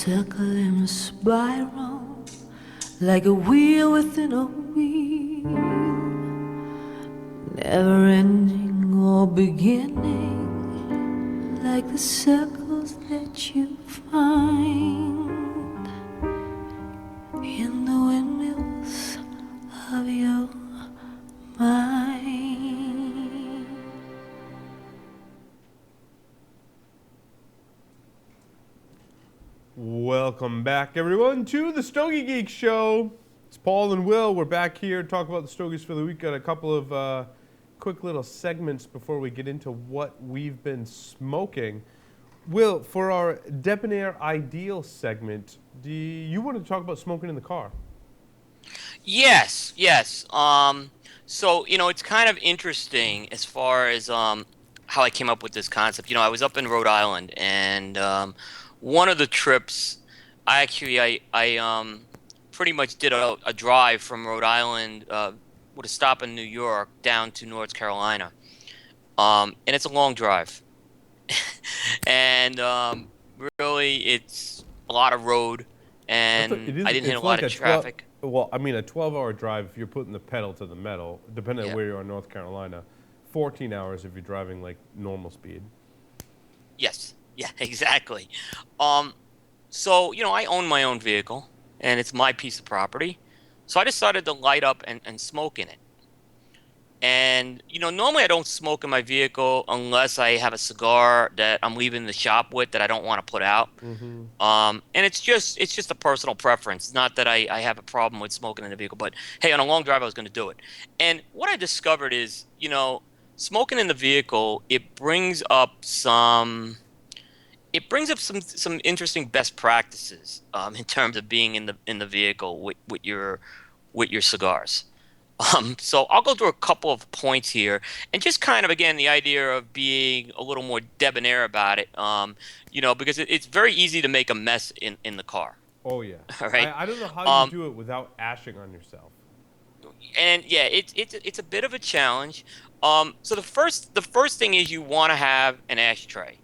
circle in a spiral, like a wheel within a wheel, never ending or beginning, like the circles that you find in the windmills of your mind. Welcome back, everyone, to the Stogie Geek Show. It's Paul and Will. We're back here to talk about the Stogies for the week. Got a couple of quick little segments before we get into what we've been smoking. Will, for our Debonair Ideal segment, do you want to talk about smoking in the car? Yes. So, it's kind of interesting as far as how I came up with this concept. I was up in Rhode Island, and one of the trips, I pretty much did a drive from Rhode Island with a stop in New York down to North Carolina. And it's a long drive. And really, it's a lot of road, and It is. I didn't hit a It's lot like of a 12. traffic. Well, I mean, a 12-hour drive if you're putting the pedal to the metal, depending on Yeah. where you are in North Carolina. 14 hours if you're driving like normal speed. Yes. Yeah, exactly. Um, so, I own my own vehicle and it's my piece of property. So I decided to light up and smoke in it. And, normally I don't smoke in my vehicle unless I have a cigar that I'm leaving the shop with that I don't want to put out. Mm-hmm. And it's just a personal preference. It's not that I have a problem with smoking in the vehicle, but hey, on a long drive I was going to do it. And what I discovered is, smoking in the vehicle, it brings up some interesting best practices in terms of being in the vehicle with your cigars. So I'll go through a couple of points here, and just kind of again the idea of being a little more debonair about it. Because it's very easy to make a mess in the car. Oh yeah. All right. I don't know how you Um, do it without ashing on yourself. and yeah, it's a bit of a challenge. So the first thing is you want to have an ashtray.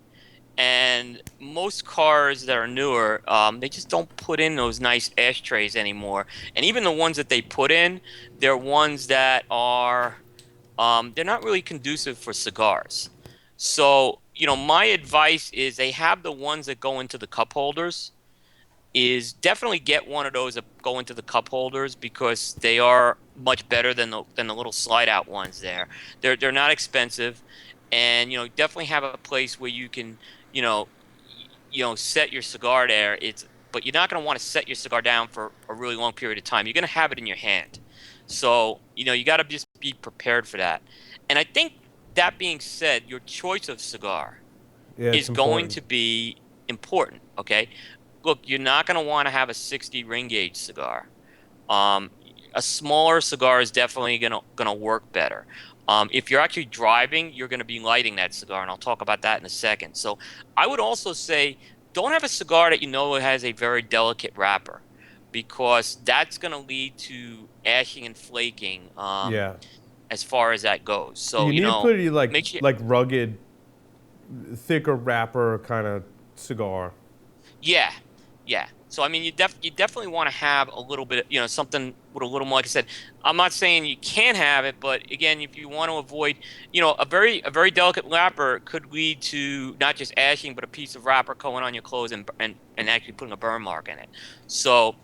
And most cars that are newer, they just don't put in those nice ashtrays anymore. And even the ones that they put in, they're ones that they're not really conducive for cigars. So, my advice is they have the ones that go into the cup holders. Is definitely get one of those that go into the cup holders because they are much better than the little slide out ones there. They're not expensive, and definitely have a place where you can you know set your cigar there. But you're not going to want to set your cigar down for a really long period of time. You're going to have it in your hand, so you got to just be prepared for that. And I think that being said, your choice of cigar Yeah, it's is going important. to be important. Okay, look, you're not going to want to have a 60 ring gauge cigar. Um, a smaller cigar is definitely gonna work better. If you're actually driving, you're going to be lighting that cigar, and I'll talk about that in a second. So I would also say don't have a cigar that has a very delicate wrapper, because that's going to lead to ashing and flaking Yeah. as far as that goes. So You need pretty make sure. like rugged, thicker wrapper kind of cigar. Yeah, yeah. So I mean, you definitely want to have a little bit, something with a little more. Like I said, I'm not saying you can't have it, but again, if you want to avoid, a very delicate wrapper could lead to not just ashing, but a piece of wrapper going on your clothes and actually putting a burn mark in it. So,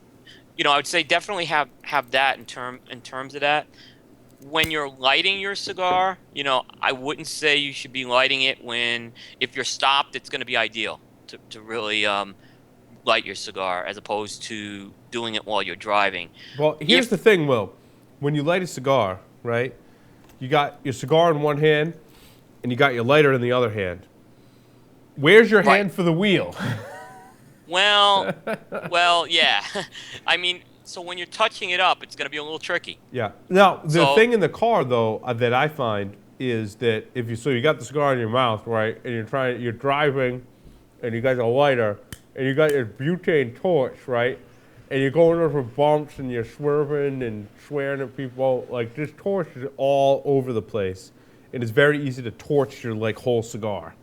I would say definitely have that in terms of that. When you're lighting your cigar, I wouldn't say you should be lighting it if you're stopped. It's going to be ideal to really light your cigar as opposed to doing it while you're driving. Well, here's the If thing, Will. When you light a cigar, right? You got your cigar in one hand, and you got your lighter in the other hand. Where's your Right. hand for the wheel? Well, well, yeah. I mean, so when you're touching it up, it's going to be a little tricky. Yeah. Now, the So, thing in the car, though, that I find is that you got the cigar in your mouth, right, and you're driving, and you got a lighter, and you got your butane torch, right, and you're going over bumps, and you're swerving and swearing at people. Like, this torch is all over the place, and it's very easy to torch your like whole cigar.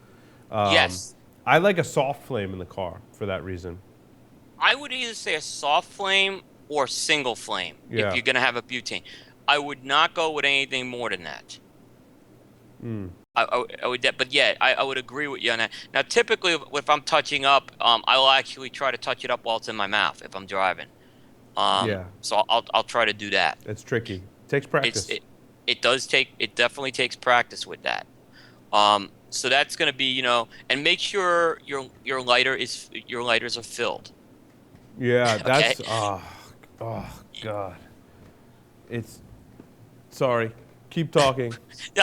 Um, yes. I like a soft flame in the car for that reason. I would either say a soft flame or single flame if Yeah. you're gonna have a butane. I would not go with anything more than that. Mm. I would, but yeah, I would agree with you on that. Now, typically, if I'm touching up, I'll actually try to touch it up while it's in my mouth if I'm driving. Yeah. So I'll try to do that. It's tricky. Takes It's practice. it definitely takes practice with that. So that's gonna be, and make sure your lighters are filled. Yeah, Okay. that's oh god. It's sorry. Keep talking.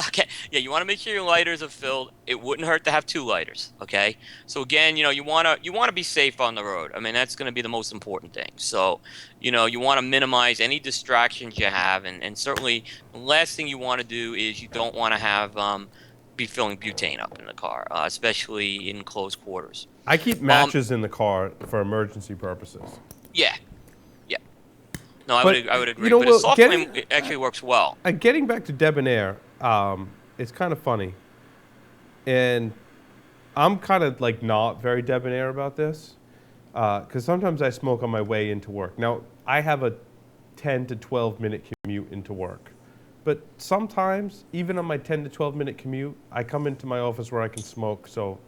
Okay. Yeah, you want to make sure your lighters are filled. It wouldn't hurt to have two lighters. Okay. So again, you wanna be safe on the road. I mean, that's going to be the most important thing. So, you want to minimize any distractions you have, and certainly the last thing you want to do is you don't want to have be filling butane up in the car, especially in close quarters. I keep Um, matches in the car for emergency purposes. yeah, yeah. No, I But would agree. But a Will, soft flame it actually works well. getting back to debonair, it's kind of funny, and I'm kind of like not very debonair about this, because sometimes I smoke on my way into work. Now I have a 10 to 12 minute commute into work, but sometimes even on my 10 to 12 minute commute, I come into my office where I can smoke. So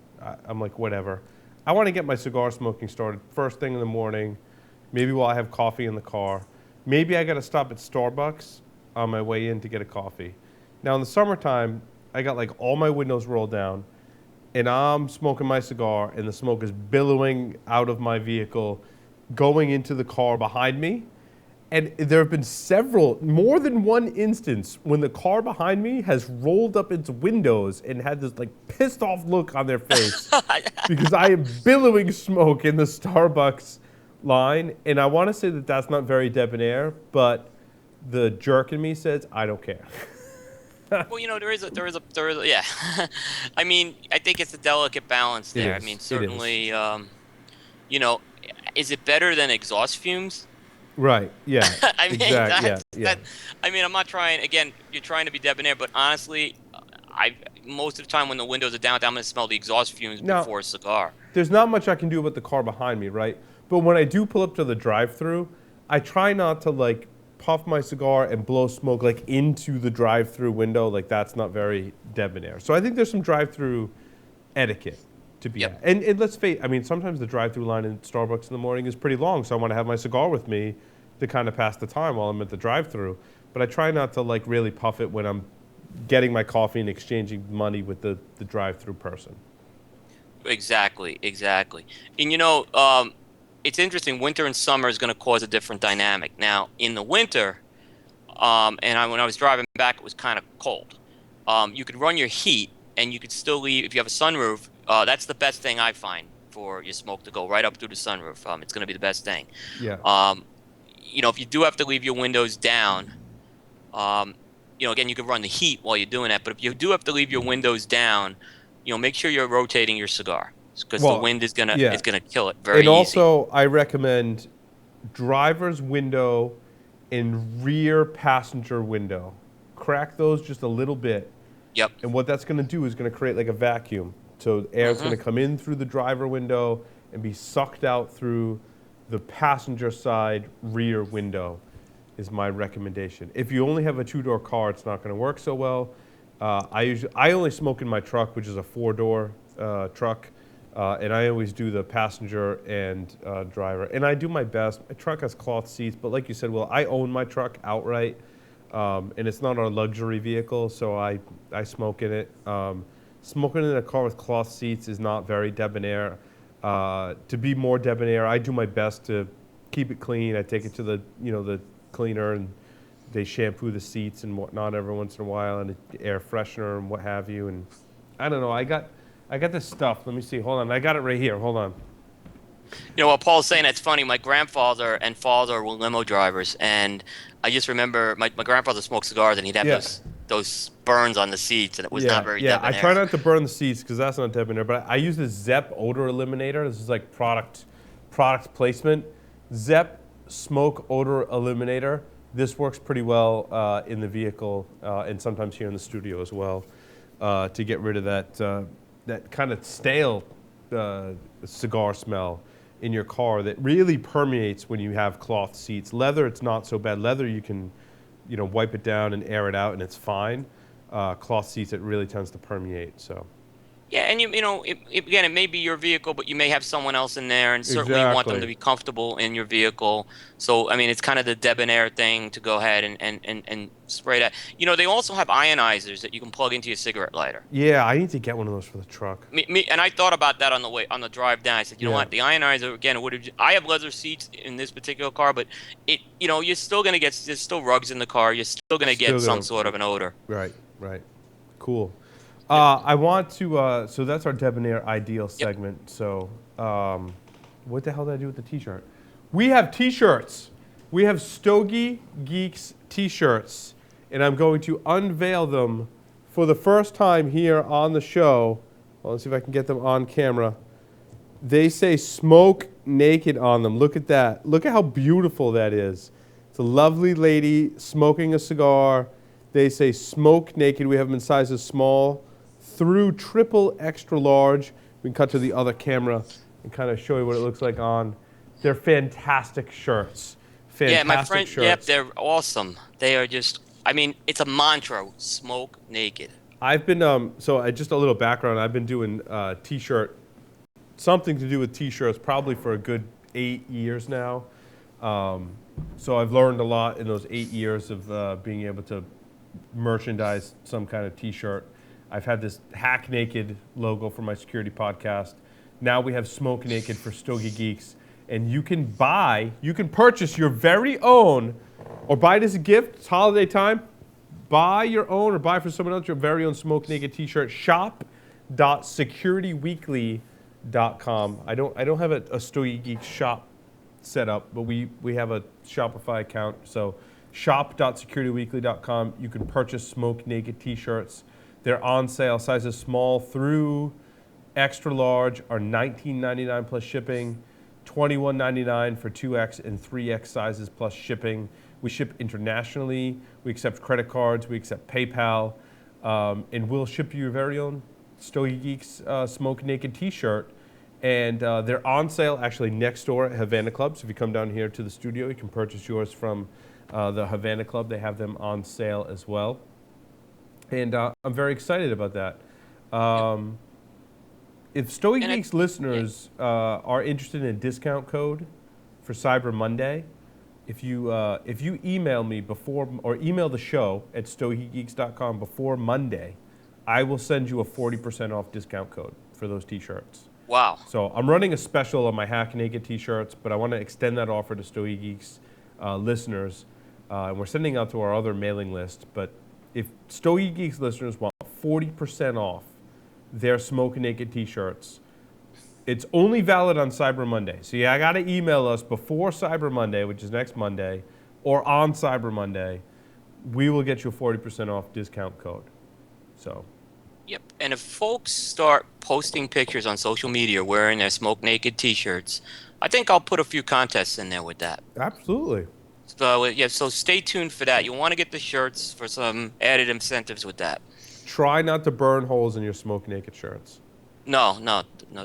I'm like, whatever. I want to get my cigar smoking started first thing in the morning, maybe while I have coffee in the car. Maybe I got to stop at Starbucks on my way in to get a coffee. Now in the summertime, I got like all my windows rolled down, and I'm smoking my cigar, and the smoke is billowing out of my vehicle, going into the car behind me. And there have been more than one instance when the car behind me has rolled up its windows and had this like pissed off look on their face because I am billowing smoke in the Starbucks line. And I want to say that that's not very debonair, but the jerk in me says, I don't care. Well, yeah. I mean, I think it's a delicate balance It there. I is. mean, It is. certainly, you know, is it better than exhaust fumes? Right. Yeah. I mean, Exact. Yeah. Yeah. I mean, I'm not trying. Again, you're trying to be debonair, but honestly, I most of the time when the windows are down, I'm gonna smell the exhaust fumes Now, before a cigar. there's not much I can do about the car behind me, right? But when I do pull up to the drive-through, I try not to like puff my cigar and blow smoke like into the drive-through window. Like that's not very debonair. So I think there's some drive-through etiquette to be Yep. had. And let's face, I mean, sometimes the drive-through line in Starbucks in the morning is pretty long, so I want to have my cigar with me to kind of pass the time while I'm at the drive-through. But I try not to like really puff it when I'm getting my coffee and exchanging money with the drive-through person. Exactly, exactly. And it's interesting. Winter and summer is going to cause a different dynamic. Now, in the winter, when I was driving back, it was kind of cold. You could run your heat, and you could still leave if you have a sunroof. That's the best thing I find for your smoke to go right up through the sunroof. It's going to be the best thing. Yeah. If you do have to leave your windows down, again, you can run the heat while you're doing that. But if you do have to leave your windows down, make sure you're rotating your cigar because the Well, wind is gonna yeah. is gonna kill it very And easy. also, I recommend driver's window and rear passenger window. Crack those just a little bit. Yep. And what that's going to do is going to create like a vacuum. So air is going to come in through the driver window and be sucked out through the passenger side rear window is my recommendation. If you only have a two-door car, it's not going to work so well. I only smoke in my truck, which is a four-door truck, and I always do the passenger and driver. And I do my best. My truck has cloth seats, but like you said, well, I own my truck outright, and it's not our luxury vehicle, so I smoke in it. Smoking in a car with cloth seats is not very debonair. To be more debonair, I do my best to keep it clean. I take it to the cleaner, and they shampoo the seats and whatnot every once in a while, and air freshener and what have you. And I don't know. I got this stuff. Let me see. Hold on. I got it right here. Hold on. What Paul's saying, that's funny. My grandfather and father were limo drivers, and I just remember my grandfather smoked cigars, and he'd have Yeah. those burns on the seats, and it was not very yeah. debonair. I try not to burn the seats because that's not debonair. But I use this Zepp odor eliminator. This is like product placement. Zepp smoke odor eliminator. This works pretty well in the vehicle and sometimes here in the studio as well to get rid of that kind of stale cigar smell in your car that really permeates when you have cloth seats. Leather, it's not so bad. Leather, you can, wipe it down and air it out, and it's fine. Cloth seats, it really tends to permeate. So Yeah, and again, it may be your vehicle, but you may have someone else in there, and certainly you want them to exactly, be comfortable in your vehicle. So, I mean, it's kind of the debonair thing to go ahead and spray that. They also have ionizers that you can plug into your cigarette lighter. yeah, I need to get one of those for the truck. And I thought about that on the drive down. I said, you know Yeah, what, the ionizer again would have. I have leather seats in this particular car, but you're still gonna get there's still rugs in the car. You're still gonna get still some gonna sort of an odor. right, right, cool. Yep. I want to. So that's our debonair ideal Yep. segment. So, what the hell did I do with the T-shirt? We have T-shirts. We have Stogie Geeks T-shirts, and I'm going to unveil them for the first time here on the show. Well, let's see if I can get them on camera. They say "Smoke Naked" on them. Look at that. Look at how beautiful that is. It's a lovely lady smoking a cigar. They say "Smoke Naked." We have them in sizes small through triple extra large. We can cut to the other camera and kind of show you what it looks like on. They're fantastic shirts. Fantastic Yeah, my friend. shirts. Yep, they're awesome. They are just. I mean, it's a mantra. Smoke naked. I've been just a little background. I've been doing T-shirt, something to do with T-shirts, probably for a good 8 years now. So I've learned a lot in those 8 years of being able to merchandise some kind of T-shirt. I've had this Hack Naked logo for my security podcast. Now we have Smoke Naked for Stogie Geeks. And you can purchase your very own, or buy it as a gift. It's holiday time. Buy your own or buy for someone else your very own Smoke Naked T-shirt. Shop.securityweekly.com. I don't have a Stogie Geeks shop set up, but we have a Shopify account. So shop.securityweekly.com. You can purchase Smoke Naked T-shirts. They're on sale. Sizes small through extra large are $19.99 plus shipping, $21.99 for 2X and 3X sizes plus shipping. We ship internationally. We accept credit cards. We accept PayPal. And we'll ship you your very own Stogie Geeks Smoke Naked T-shirt. And they're on sale actually next door at Havana Club. So if you come down here to the studio, you can purchase yours from the Havana Club. They have them on sale as well. And I'm very excited about that. If Stogie Geeks listeners are interested in a discount code for Cyber Monday, if you email me before, or email the show at stogiegeeks.com before Monday, I will send you a 40% off discount code for those T-shirts. Wow. So I'm running a special on my Hack Naked T-shirts, but I want to extend that offer to Stogie Geeks listeners, and we're sending out to our other mailing list. But if Stogie Geeks listeners want 40% off their Smoke Naked T-shirts, it's only valid on Cyber Monday. So I got to email us before Cyber Monday, which is next Monday, or on Cyber Monday. We will get you a 40% off discount code. So. Yep. And if folks start posting pictures on social media wearing their Smoke Naked T-shirts, I think I'll put a few contests in there with that. Absolutely. So yeah, so stay tuned for that. You'll want to get the shirts for some added incentives with that. Try not to burn holes in your Smoke Naked shirts. No,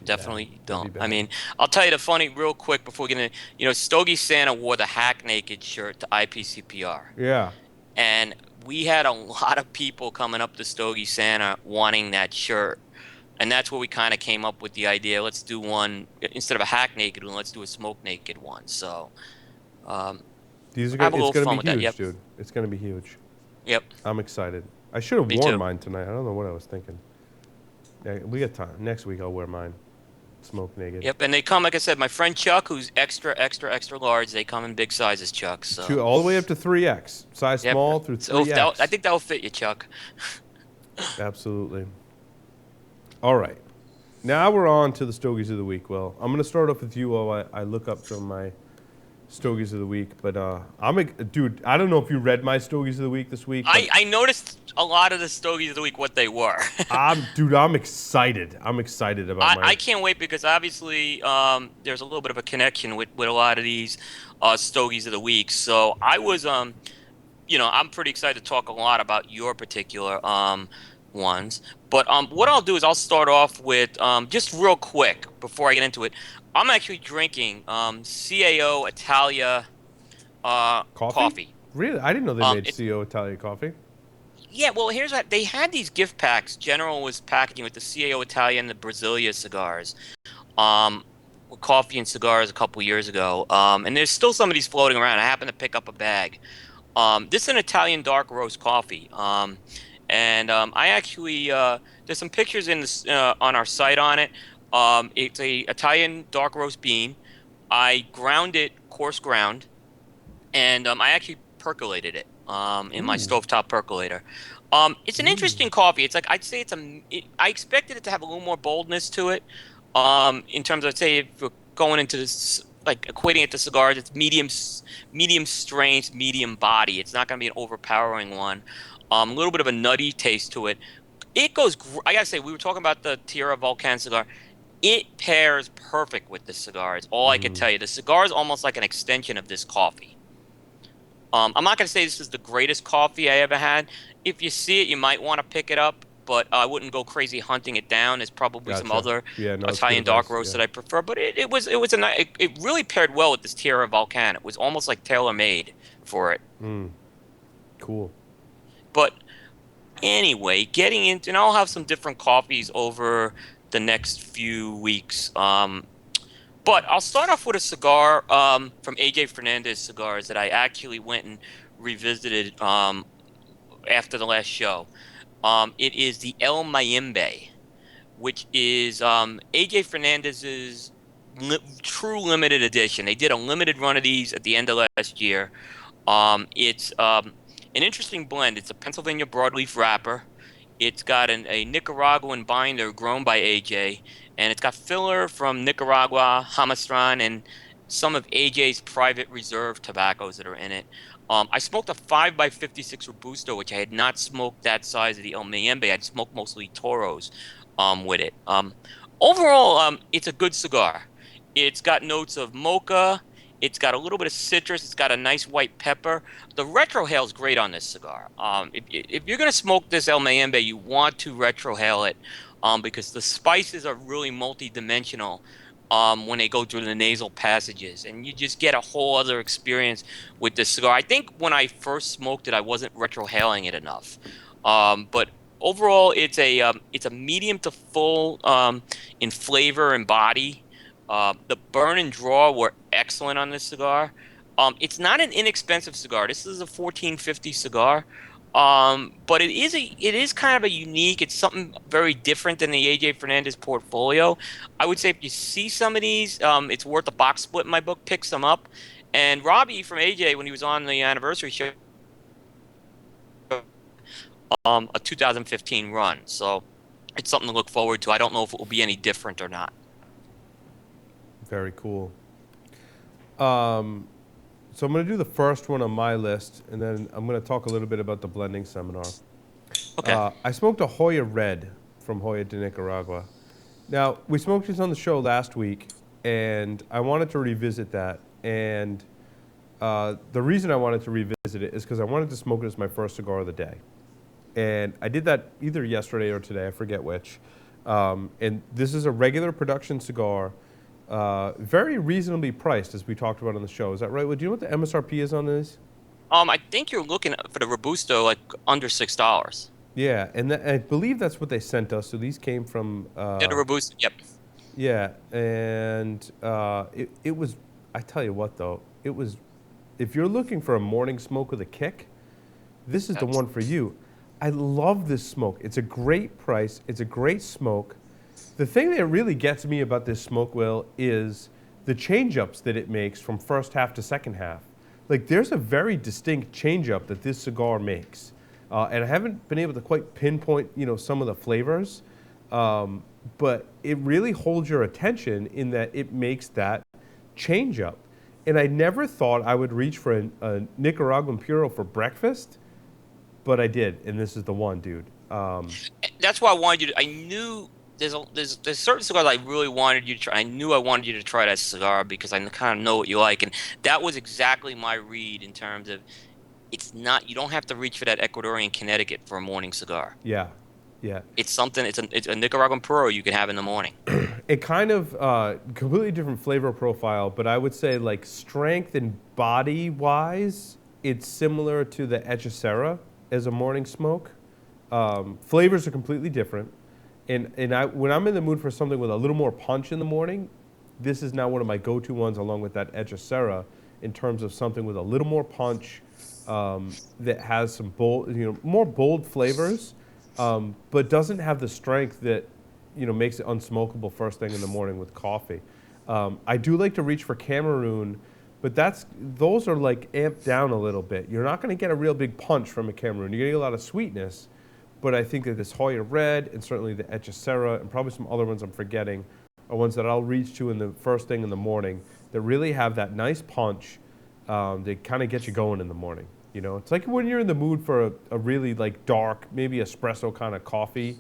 definitely don't. I mean, I'll tell you the funny, real quick before we get into, Stogie Santa wore the Hack Naked shirt to IPCPR. Yeah. And we had a lot of people coming up to Stogie Santa wanting that shirt. And that's where we kind of came up with the idea, let's do one, instead of a Hack Naked one, let's do a Smoke Naked one. So, it's have a going little to fun be with that. huge, Yep. dude. It's going to be huge. Yep. I'm excited. I should have Me worn too. mine tonight. I don't know what I was thinking. Yeah, we got time. Next week I'll wear mine. Smoke Naked. Yep, and they come, like I said, my friend Chuck, who's extra, extra, extra large, they come in big sizes, Chuck. So. All the way up to 3X. Size Yep. small through 3X. So I think that will fit you, Chuck. Absolutely. All right. Now we're on to the Stogies of the Week. Well, I'm going to start off with you while I look up some of my Stogies of the Week. But, dude, I don't know if you read my Stogies of the Week this week. I noticed a lot of the Stogies of the Week, what they were. I'm excited. I'm excited about I can't wait because obviously there's a little bit of a connection with a lot of these Stogies of the Week. So I was, I'm pretty excited to talk a lot about your particular ones. But what I'll do is I'll start off with, just real quick before I get into it, I'm actually drinking CAO Italia Coffee? coffee. Really? I didn't know they made It's CO Italian coffee. Yeah, well, here's what they had these gift packs. General was packaging with the CAO Italia and the Brasilia cigars. Um, with coffee and cigars a couple years ago. And there's still some of these floating around. I happened to pick up a bag. This is an Italian dark roast coffee. And I actually there's some pictures in this on our site on it. It's a Italian dark roast bean. I ground it coarse ground, and I actually percolated it in my Ooh. stovetop percolator. It's an Ooh. interesting coffee. It's like I'd say I expected it to have a little more boldness to it. In terms of, say, if we're going into this, like equating it to cigars, it's medium strength, medium body. It's not going to be an overpowering one. A little bit of a nutty taste to it. I gotta say, we were talking about the Tierra Volcan cigar. It pairs perfect with this cigar. It's all I could Mm. tell you. The cigar is almost like an extension of this coffee. I'm not going to say this is the greatest coffee I ever had. If you see it, you might want to pick it up, but I wouldn't go crazy hunting it down. There's probably some Gotcha. other Yeah, no, it's good Italian dark advice. roast Yeah. that I prefer, but it really paired well with this Tierra Volcan. It was almost like tailor made for it. Mm. Cool. But anyway, getting into, and I'll have some different coffees over the next few weeks. But I'll start off with a cigar from AJ Fernandez Cigars that I actually went and revisited after the last show. It is the El Mayimbe, which is AJ Fernandez's true limited edition. They did a limited run of these at the end of last year. It's an interesting blend. It's a Pennsylvania broadleaf wrapper. It's got a Nicaraguan binder grown by AJ, and it's got filler from Nicaragua, Jamastran, and some of AJ's private reserve tobaccos that are in it. I smoked a 5 by 56 Robusto, which I had not smoked that size of the El Mayembe. I'd smoked mostly Toros with it. Overall, it's a good cigar. It's got notes of mocha. It's got a little bit of citrus. It's got a nice white pepper. The retrohale is great on this cigar. If you're going to smoke this El Mayembe, you want to retrohale it because the spices are really multi-dimensional when they go through the nasal passages, and you just get a whole other experience with this cigar. I think when I first smoked it, I wasn't retrohaling it enough, but overall, it's a medium to full in flavor and body. The burn and draw were excellent on this cigar. It's not an inexpensive cigar. This is a 1450 cigar. But it is kind of a unique, it's something very different than the AJ Fernandez portfolio. I would say if you see some of these, it's worth a box split in my book, pick some up. And Robbie from AJ, when he was on the anniversary show, a 2015 run. So it's something to look forward to. I don't know if it will be any different or not. Very cool. Um, so I'm going to do the first one on my list, and then I'm going to talk a little bit about the blending seminar. Okay. I smoked a Hoya Red from Hoya de Nicaragua. Now, we smoked this on the show last week, and I wanted to revisit that. And the reason I wanted to revisit it is because I wanted to smoke it as my first cigar of the day. And I did that either yesterday or today, I forget which. And this is a regular production cigar, very reasonably priced, as we talked about on the show. Is that right? Well, do you know what the MSRP is on this? I think you're looking for the Robusto like under $6. Yeah, and I believe that's what they sent us. So these came from, Yeah, the Robusto. Yep. yeah, and it was, I tell you what though, it was, if you're looking for a morning smoke with a kick, this is the That's one for you. I love this smoke. It's a great price. It's a great smoke. The thing that really gets me about this smoke, Will, is the change-ups that it makes from first half to second half. Like, there's a very distinct change-up that this cigar makes. And I haven't been able to quite pinpoint, some of the flavors. But it really holds your attention in that it makes that change-up. And I never thought I would reach for a Nicaraguan Puro for breakfast, but I did, and this is the one, dude. that's why I wanted you to. I knew there's certain cigars I really wanted you to try. I knew I wanted you to try that cigar because I kind of know what you like, and that was exactly my read in terms of it's not. You don't have to reach for that Ecuadorian Connecticut for a morning cigar. Yeah, yeah. It's something. It's a Nicaraguan Puro you can have in the morning. It kind of completely different flavor profile, but I would say like strength and body wise, it's similar to the Echecera as a morning smoke. Flavors are completely different, and when I'm in the mood for something with a little more punch in the morning, this is now one of my go-to ones along with that Echecera in terms of something with a little more punch that has some bold, more bold flavors, but doesn't have the strength that makes it unsmokable first thing in the morning with coffee. I do like to reach for Cameroon, but those are like amped down a little bit. You're not going to get a real big punch from a Cameroon. You're going to get a lot of sweetness, but I think that this Hoya Red and certainly the Echecera and probably some other ones I'm forgetting are ones that I'll reach to in the first thing in the morning that really have that nice punch that kind of get you going in the morning. It's like when you're in the mood for a really like dark, maybe espresso kind of coffee,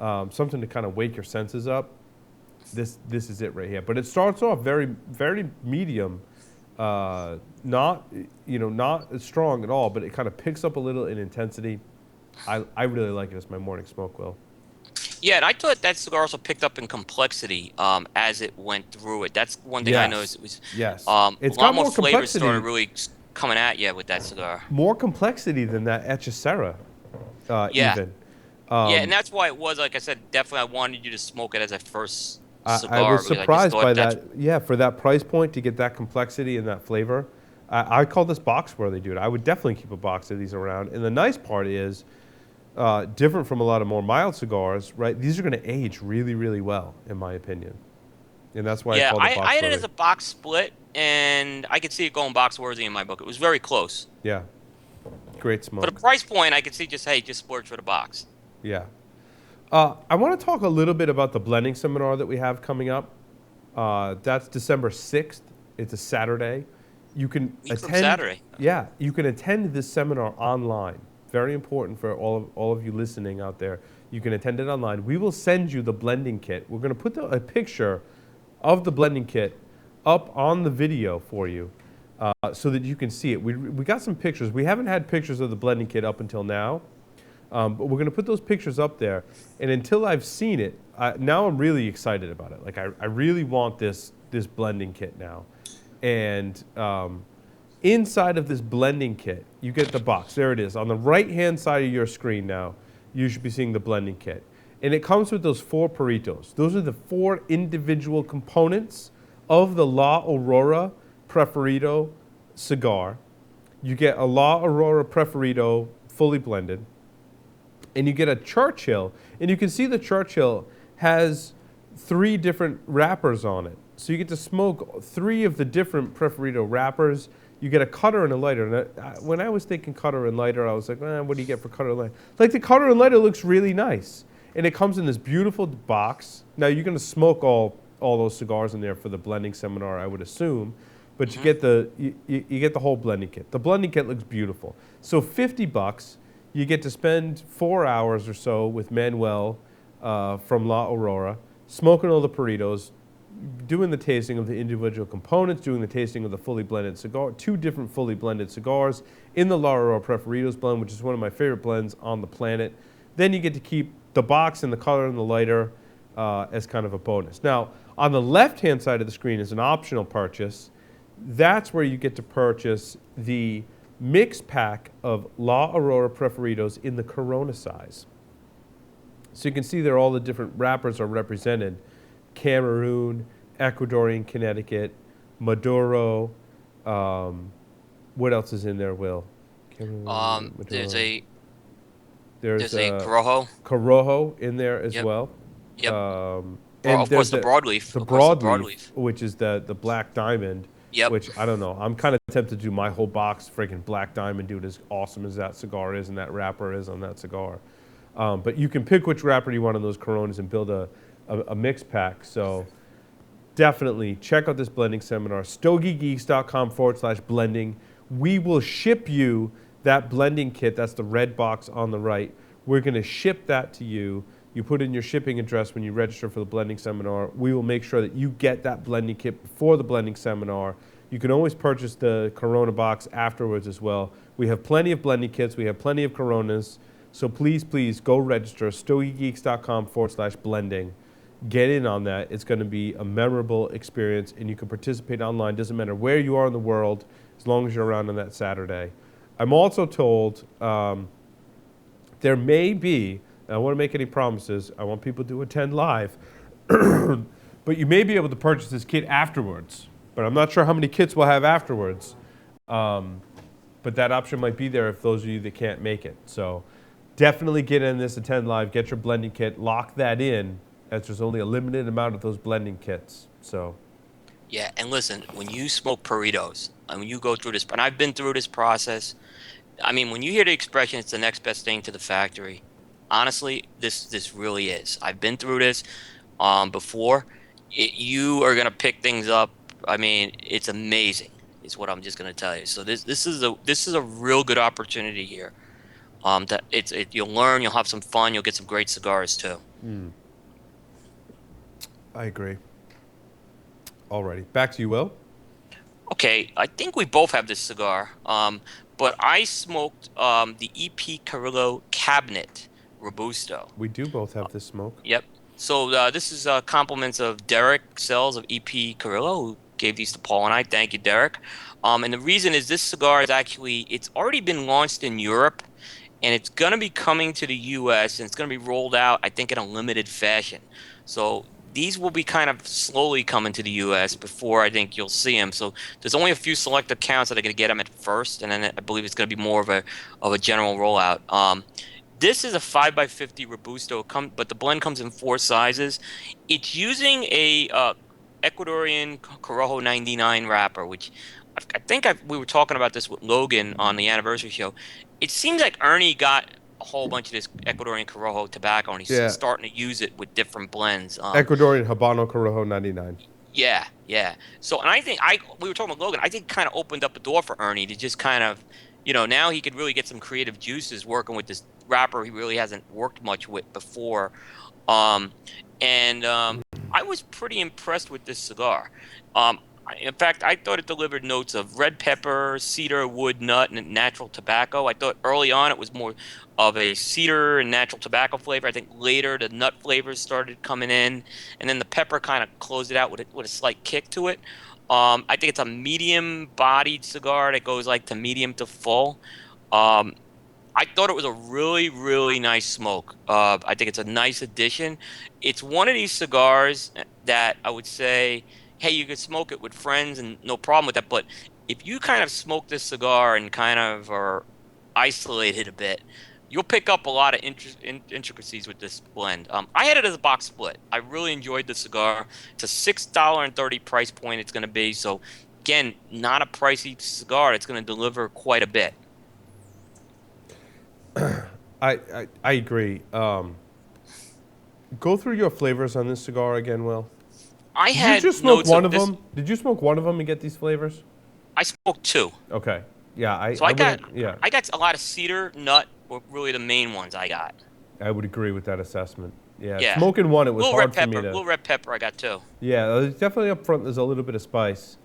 something to kind of wake your senses up. This is it right here. But it starts off very, very medium, not as strong at all, but it kind of picks up a little in intensity. I really like it as my morning smoke, Will. Yeah, and I thought that cigar also picked up in complexity as it went through it. That's one thing I noticed. It was it's a got lot more flavors complexity. started really coming at you with that cigar. More complexity than that Echecera, even. Yeah, and that's why it was, like I said, definitely I wanted you to smoke it as a first cigar. I was surprised by that. Yeah, for that price point to get that complexity and that flavor. I call this box worthy, dude. I would definitely keep a box of these around. And the nice part is, different from a lot of more mild cigars, right? These are going to age really, really well, in my opinion. And that's why I call it box worthy. I had it as a box split, and I could see it going box worthy in my book. It was very close. Yeah. Great smoke. But a price point, I could see just splurge for the box. Yeah. I want to talk a little bit about the blending seminar that we have coming up. That's December 6th. It's a Saturday. You can attend. From Saturday. Yeah, you can attend this seminar online. Very important for all of you listening out there. You can attend it online. We will send you the blending kit. We're going to put a picture of the blending kit up on the video for you so that you can see it. We got some pictures. We haven't had pictures of the blending kit up until now. But we're going to put those pictures up there. And until I've seen it, now I'm really excited about it. Like, I really want this blending kit now. And inside of this blending kit, you get the box. There it is. On the right-hand side of your screen now, you should be seeing the blending kit. And it comes with those 4 Peritos. Those are the 4 individual components of the La Aurora Preferido cigar. You get a La Aurora Preferido fully blended. And you get a Churchill, and you can see the Churchill has 3 different wrappers on it. So you get to smoke 3 of the different Preferido wrappers. You get a cutter and a lighter. And when I was thinking cutter and lighter, I was like, what do you get for cutter and lighter? Like, the cutter and lighter looks really nice. And it comes in this beautiful box. Now, you're going to smoke all those cigars in there for the blending seminar, I would assume. But you get you get the whole blending kit. The blending kit looks beautiful. So $50. You get to spend 4 hours or so with Manuel from La Aurora, smoking all the Peritos, doing the tasting of the individual components, doing the tasting of the fully blended cigar, 2 different fully blended cigars in the La Aurora Preferidos blend, which is one of my favorite blends on the planet. Then you get to keep the box and the color and the lighter as kind of a bonus. Now, on the left-hand side of the screen is an optional purchase. That's where you get to purchase the mix pack of La Aurora Preferidos in the Corona size. So you can see there all the different wrappers are represented. Cameroon, Ecuadorian Connecticut, Maduro. What else is in there, Will? Cameroon, there's a Corojo. Corojo in there as well. Yep. And of course, the broadleaf. The broadleaf, which is the black diamond. Yep. Which, I don't know. I'm kind of tempted to do my whole box freaking black diamond, dude, as awesome as that cigar is and that wrapper is on that cigar. But you can pick which wrapper you want on those Coronas and build a mix pack. So definitely check out this blending seminar. StogieGeeks.com/blending. We will ship you that blending kit. That's the red box on the right. We're going to ship that to you. You put in your shipping address when you register for the blending seminar. We will make sure that you get that blending kit before the blending seminar. You can always purchase the Corona box afterwards as well. We have plenty of blending kits. We have plenty of Coronas. So please, please go register. StogieGeeks.com/blending. get in on that. It's going to be a memorable experience, and you can participate online. Doesn't matter where you are in the world, as long as you're around on that Saturday. I'm also told there may be, and I don't want to make any promises, I want people to attend live, but you may be able to purchase this kit afterwards. But I'm not sure how many kits we'll have afterwards. But that option might be there if those of you that can't make it. So definitely get in this, attend live, get your blending kit, lock that in, as there's only a limited amount of those blending kits. So. Yeah, and listen, when you smoke burritos, and when you go through this, and I've been through this process, I mean, when you hear the expression, it's the next best thing to the factory, honestly, this really is. I've been through this before. You are going to pick things up. I mean, it's amazing, is what I'm just going to tell you. So this is a real good opportunity here. That you'll learn, you'll have some fun, you'll get some great cigars too. I agree. Alrighty, back to you, Will. Okay, I think we both have this cigar, but I smoked the EP Carrillo Cabinet Robusto. We do both have this smoke. Yep. So this is compliments of Derek Sells of EP Carrillo, who gave these to Paul and I. Thank you, Derek. And the reason is this cigar is actually, it's already been launched in Europe, and it's going to be coming to the U.S., and it's going to be rolled out, I think, in a limited fashion. So these will be kind of slowly coming to the U.S. before I think you'll see them. So there's only a few select accounts that are going to get them at first, and then I believe it's going to be more of a general rollout. This is a 5x50 Robusto, but the blend comes in 4 sizes. It's using a Ecuadorian Corojo 99 wrapper, which I think we were talking about this with Logan on the anniversary show. It seems like Ernie got a whole bunch of this Ecuadorian Corojo tobacco, and he's starting to use it with different blends. Ecuadorian Habano Corojo 99. Yeah, yeah. So, and I think we were talking about Logan. I think kind of opened up the door for Ernie to just kind of, now he could really get some creative juices working with this wrapper he really hasn't worked much with before. I was pretty impressed with this cigar. In fact, I thought it delivered notes of red pepper, cedar, wood, nut, and natural tobacco. I thought early on it was more of a cedar and natural tobacco flavor. I think later the nut flavors started coming in, and then the pepper kind of closed it out with a slight kick to it. I think it's a medium-bodied cigar that goes like to medium to full. I thought it was a really, really nice smoke. I think it's a nice addition. It's one of these cigars that I would say, hey, you could smoke it with friends and no problem with that. But if you kind of smoke this cigar and kind of are isolated a bit, you'll pick up a lot of intricacies with this blend. I had it as a box split. I really enjoyed the cigar. It's a $6.30 price point it's going to be. So, again, not a pricey cigar. It's going to deliver quite a bit. I agree. Go through your flavors on this cigar again, Will. Did you just smoke one of them? Did you smoke one of them and get these flavors? I smoked 2. Okay. Yeah. I got a lot of cedar, nut, were really the main ones I got. I would agree with that assessment. Yeah. Smoking one, it was hard for me to. Little red pepper, I got 2. Yeah, definitely up front. There's a little bit of spice.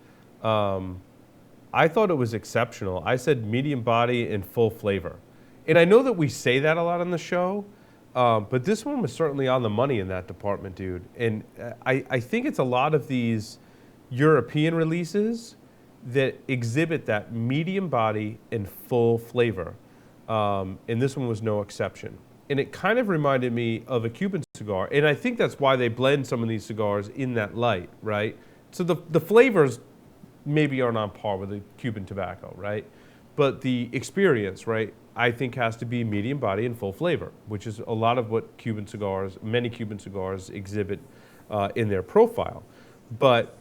I thought it was exceptional. I said medium body and full flavor, and I know that we say that a lot on the show. But this one was certainly on the money in that department, dude. And I think it's a lot of these European releases that exhibit that medium body and full flavor. And this one was no exception. And it kind of reminded me of a Cuban cigar. And I think that's why they blend some of these cigars in that light, right? So the flavors maybe aren't on par with the Cuban tobacco, right? But the experience, right, I think has to be medium body and full flavor, which is a lot of what many Cuban cigars exhibit in their profile. But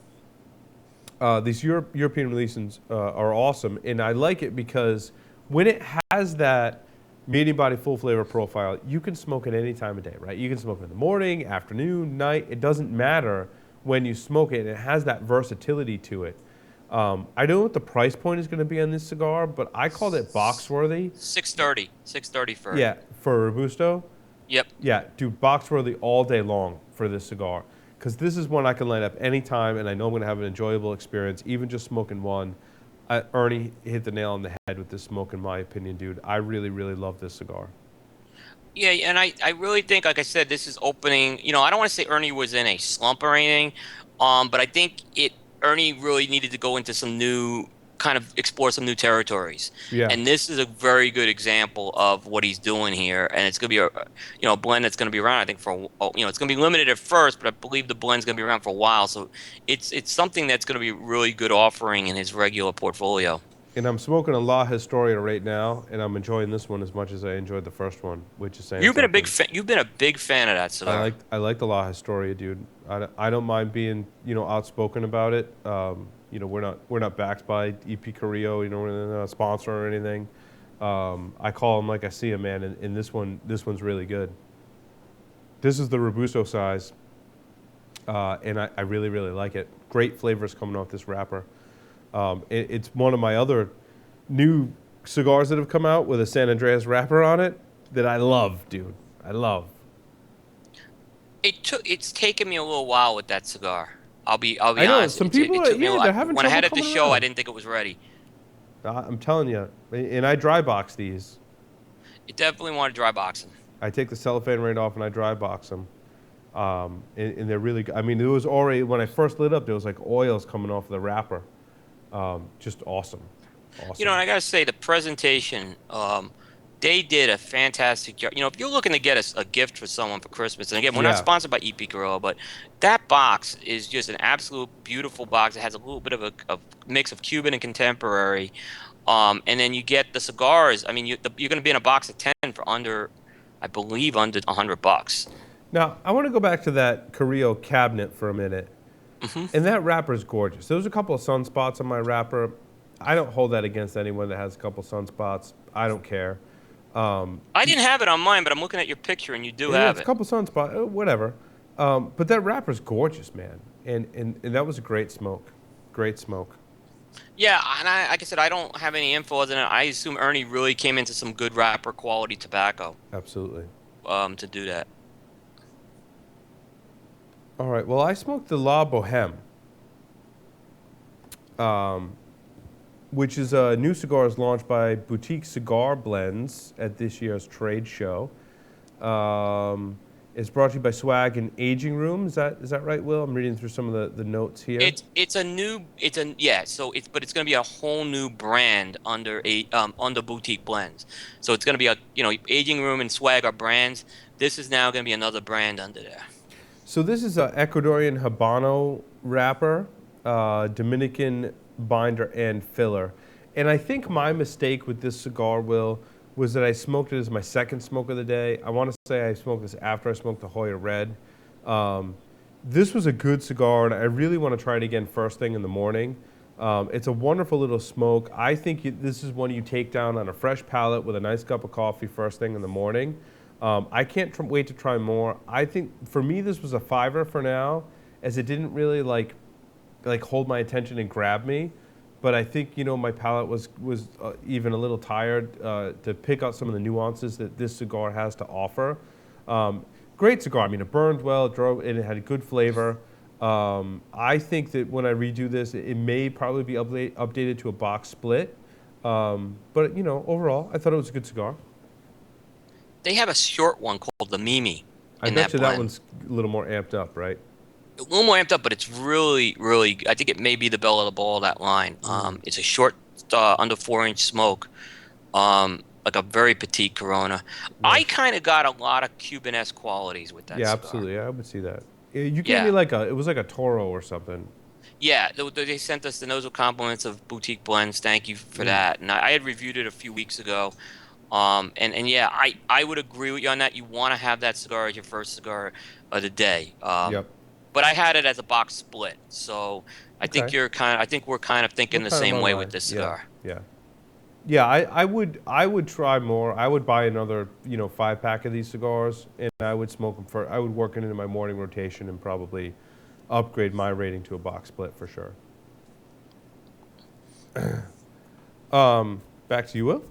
these European releases are awesome, and I like it because when it has that medium body, full flavor profile, you can smoke it any time of day, right? You can smoke it in the morning, afternoon, night. It doesn't matter when you smoke it, and it has that versatility to it. I don't know what the price point is going to be on this cigar, but I called it box worthy. $6.30 for for Robusto. Yep. Yeah, dude, box worthy all day long for this cigar, because this is one I can light up anytime, and I know I'm going to have an enjoyable experience, even just smoking one. Ernie hit the nail on the head with this smoke, in my opinion, dude. I really, really love this cigar. Yeah, and I really think, like I said, this is opening. I don't want to say Ernie was in a slump or anything, but I think Ernie really needed to go into some new kind of explore some new territories, Yeah. and this is a very good example of what he's doing here. And it's gonna be a blend that's gonna be around. I think it's gonna be limited at first, but I believe the blend's gonna be around for a while. So it's something that's gonna be a really good offering in his regular portfolio. And I'm smoking a La Historia right now, and I'm enjoying this one as much as I enjoyed the first one, which is saying something. You've been a big fan of that cigar. I like the La Historia, dude. I don't mind being outspoken about it. We're not backed by EP Carrillo, we're not a sponsor or anything. I call them like I see them, man. And this one's really good. This is the Robusto size, and I really really like it. Great flavors coming off this wrapper. It's one of my other new cigars that have come out with a San Andreas wrapper on it that I love, dude. I love. It's taken me a little while with that cigar. I'll be I know honest. some people, It took me a yeah, while. they're having When I trouble had it at the coming show, I around. didn't think it was ready. I'm telling you, and I dry box these. It definitely wanted dry boxing. I take the cellophane right off and I dry box them. And they're really good. I mean, there was already, when I first lit up, there was like oils coming off the wrapper. Just awesome. Awesome. And I gotta say, the presentation, they did a fantastic job. If you're looking to get a gift for someone for Christmas, and again, we're not Yeah. sponsored by EP Gorilla, but that box is just an absolute beautiful box. It has a little bit of a mix of Cuban and contemporary. And then you get the cigars. I mean, you're going to be in a box of 10 for under, I believe, under $100. Now, I want to go back to that Carrillo cabinet for a minute. Hmm. And that wrapper is gorgeous. There was a couple of sunspots on my wrapper. I don't hold that against anyone that has a couple sunspots. I don't care. I didn't have it on mine, but I'm looking at your picture, and you do Yeah, have it's a it. couple sunspots, whatever. But that wrapper's gorgeous, man. And that was a great smoke. Great smoke. Yeah, and like I said, I don't have any info other than I assume Ernie really came into some good wrapper quality tobacco Absolutely. to do that. All right. Well, I smoked the La Boheme, which is a new cigars launched by Boutique Cigar Blends at this year's trade show. It's brought to you by Swag and Aging Room. Is that right, Will? I'm reading through some of the notes here. But it's going to be a whole new brand under Boutique Blends. So it's going to be Aging Room and Swag are brands. This is now going to be another brand under there. So this is an Ecuadorian Habano wrapper, Dominican binder and filler. And I think my mistake with this cigar, Will, was that I smoked it as my second smoke of the day. I want to say I smoked this after I smoked the Hoya Red. This was a good cigar, and I really want to try it again first thing in the morning. It's a wonderful little smoke. I think this is one you take down on a fresh palate with a nice cup of coffee first thing in the morning. I can't wait to try more. I think for me this was a fiver for now, as it didn't really like hold my attention and grab me. But I think my palate was even a little tired to pick out some of the nuances that this cigar has to offer. Great cigar. I mean, it burned well, and it had a good flavor. I think that when I redo this, it may probably be updated to a box split. But overall, I thought it was a good cigar. They have a short one called the Mimi I in bet that you that blend. one's a little more amped up, right? A little more amped up, but it's really, really. I think it may be the belle of the ball of that line. It's a short, under 4-inch smoke, like a very petite Corona. I Nice. kind of got a lot of Cuban-esque qualities with that Yeah, cigar. absolutely. Yeah, I would see that. You gave Yeah, me it was like a Toro or something. yeah. They sent us the nozzle compliments of Boutique Blends. Thank you for that. And I had reviewed it a few weeks ago. And yeah, I would agree with you on that. You want to have that cigar as your first cigar of the day. Yep. But I had it as a box split, so Okay. I think we're kind of We're thinking the kind of same way with aligned. this Yeah. cigar. Yeah. Yeah, I would try more. I would buy another 5 pack of these cigars, and I would smoke them I would work it into my morning rotation and probably upgrade my rating to a box split for sure. Back to you, Will.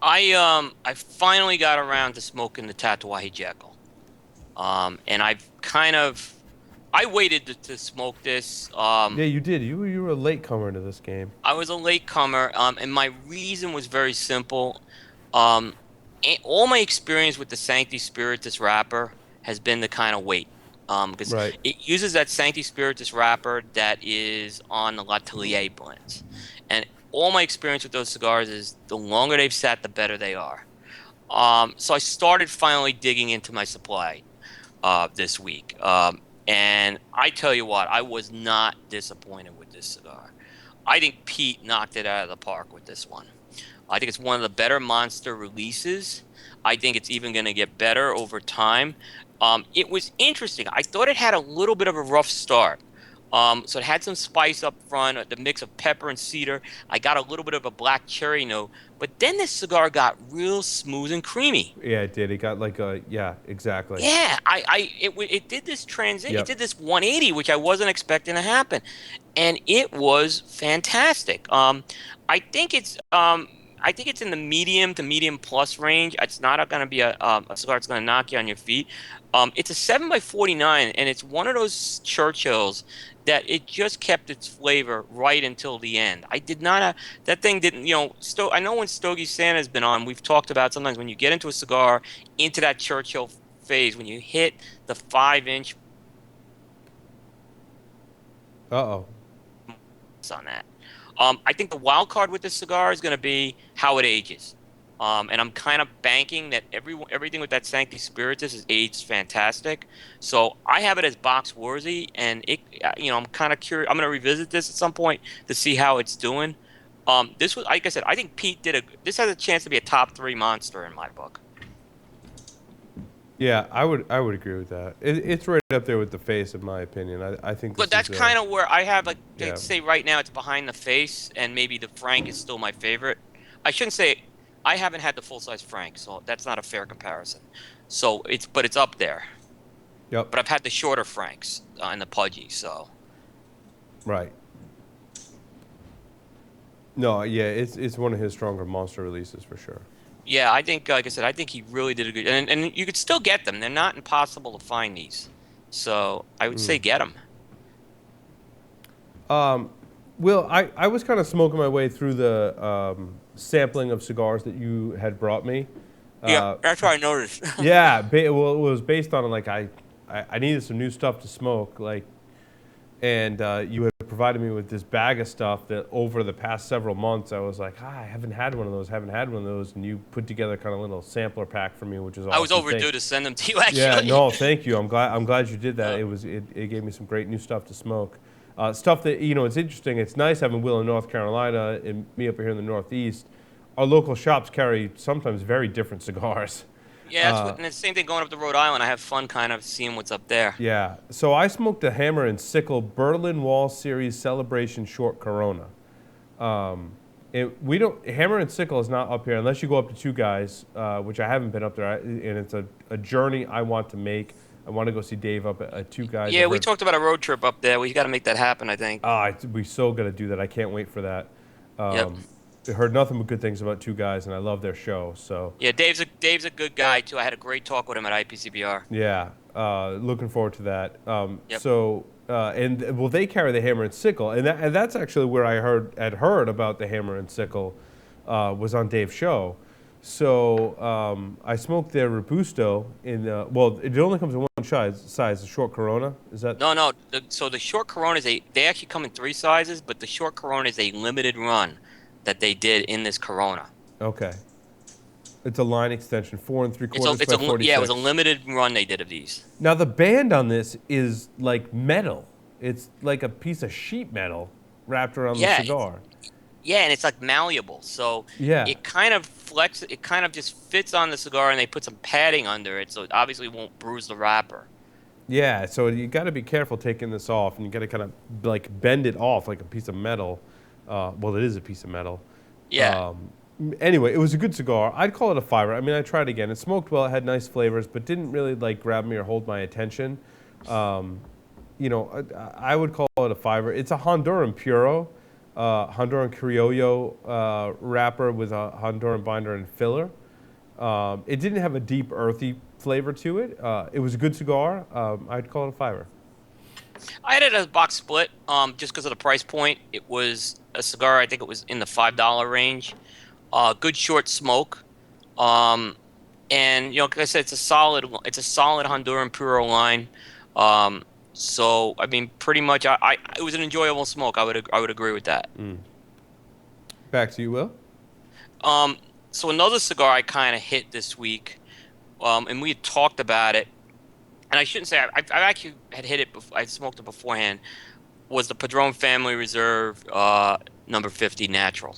I finally got around to smoking the Tatuaje Jekyll. And I waited to smoke this. Yeah, you did. You were a late comer into this game. I was a latecomer, and my reason was very simple. Um, all my experience with the Sancti Spiritus wrapper has been the kind of weight. Because Right. it uses that Sancti Spiritus wrapper that is on the L'Atelier blends. And all my experience with those cigars is the longer they've sat, the better they are. So I started finally digging into my supply this week. And I tell you what, I was not disappointed with this cigar. I think Pete knocked it out of the park with this one. I think it's one of the better Monster releases. I think it's even going to get better over time. It was interesting. I thought it had a little bit of a rough start. So it had some spice up front, the mix of pepper and cedar. I got a little bit of a black cherry note, but then this cigar got real smooth and creamy. Yeah, it did. It got like a yeah, exactly. Yeah, it did this transit, it Yep. did this 180, which I wasn't expecting to happen, and it was fantastic. I think it's I think it's in the medium to medium plus range. It's not going to be a cigar that's going to knock you on your feet. It's a 7 by 49, and it's one of those Churchills that it just kept its flavor right until the end. I did not that thing didn't, I know when Stogie Santa's been on, we've talked about sometimes when you get into a cigar into that Churchill phase, when you hit the 5 inch Uh-oh. on that. I think the wild card with this cigar is going to be how it ages. And I'm kind of banking that everything with that Sancti Spiritus is aged fantastic. So I have it as box worthy, and I'm kind of curious. I'm going to revisit this at some point to see how it's doing. This was, like I said, I think Pete this has a chance to be a top 3 monster in my book. Yeah, I would agree with that. It's right up there with the face, in my opinion. I think this But that's is kind of where I have, like, yeah. I'd say right now it's behind the face, and maybe the Frank is still my favorite. I shouldn't say I haven't had the full size Frank, so that's not a fair comparison. But it's up there. Yep. But I've had the shorter Franks and the Pudgy, so Right. No, yeah, it's one of his stronger monster releases for sure. yeah, I think, like I said, I think he really did a good, and you could still get them. They're not impossible to find these, so I would say get them. Well, I was kind of smoking my way through the sampling of cigars that you had brought me. Yeah, that's what I noticed. Yeah, well, it was based on like I needed some new stuff to smoke, like, and you had provided me with this bag of stuff that over the past several months I was like, I haven't had one of those, and you put together kind of a little sampler pack for me, which is awesome. I was overdue to send them to you, actually. Yeah, no, thank you. I'm glad you did that. Uh, It gave me some great new stuff to smoke. Stuff that it's interesting. It's nice having Will in North Carolina and me up here in the Northeast. Our local shops carry sometimes very different cigars. Yeah, and it's the same thing going up to Rhode Island. I have fun kind of seeing what's up there. Yeah. So I smoked a Hammer and Sickle Berlin Wall Series Celebration Short Corona. We don't Hammer and Sickle is not up here unless you go up to Two Guys, which I haven't been up there, and it's a journey I want to make. I want to go see Dave up at Two Guys. Yeah, we talked about a road trip up there. We got to make that happen, I think. We so got to do that. I can't wait for that. Yep. I heard nothing but good things about Two Guys, and I love their show. So Yeah, Dave's a good guy too. I had a great talk with him at IPCBR. yeah, looking forward to that. Yep. Well, they carry the Hammer and Sickle, and that's actually where I heard about the Hammer and Sickle, was on Dave's show. So I smoked their Robusto well, it only comes in one size, the short Corona. Is that? No. So the short Corona they actually come in 3 sizes, but the short Corona is a limited run that they did in this Corona. Okay. It's a line extension, 4 3/4 by 46. Yeah, it was a limited run they did of these. Now the band on this is like metal. It's like a piece of sheet metal wrapped around the cigar. Yeah, and it's like malleable, so Yeah. it kind of it kind of just fits on the cigar, and they put some padding under it, so it obviously won't bruise the wrapper. Yeah, so you got to be careful taking this off, and you got to kind of like bend it off like a piece of metal. Well, it is a piece of metal. Yeah. Anyway, it was a good cigar. I'd call it a fiver. I mean, I tried again. It smoked well. It had nice flavors, but didn't really like grab me or hold my attention. I would call it a fiver. It's a Honduran Puro, Honduran Criollo wrapper with a Honduran binder and filler. It didn't have a deep, earthy flavor to it. It was a good cigar. I'd call it a fiver. I had it as a box split, just because of the price point. It was a cigar. I think it was in the $5 range. Good short smoke. And like I said, it's a solid Honduran Puro line. Um, so I mean, pretty much, it was an enjoyable smoke. I would agree with that. Back to you, Will. Um, so another cigar I kind of hit this week, and we had talked about it, and I shouldn't say I actually had hit it before. I smoked it beforehand. Was the Padron Family Reserve number 50 natural?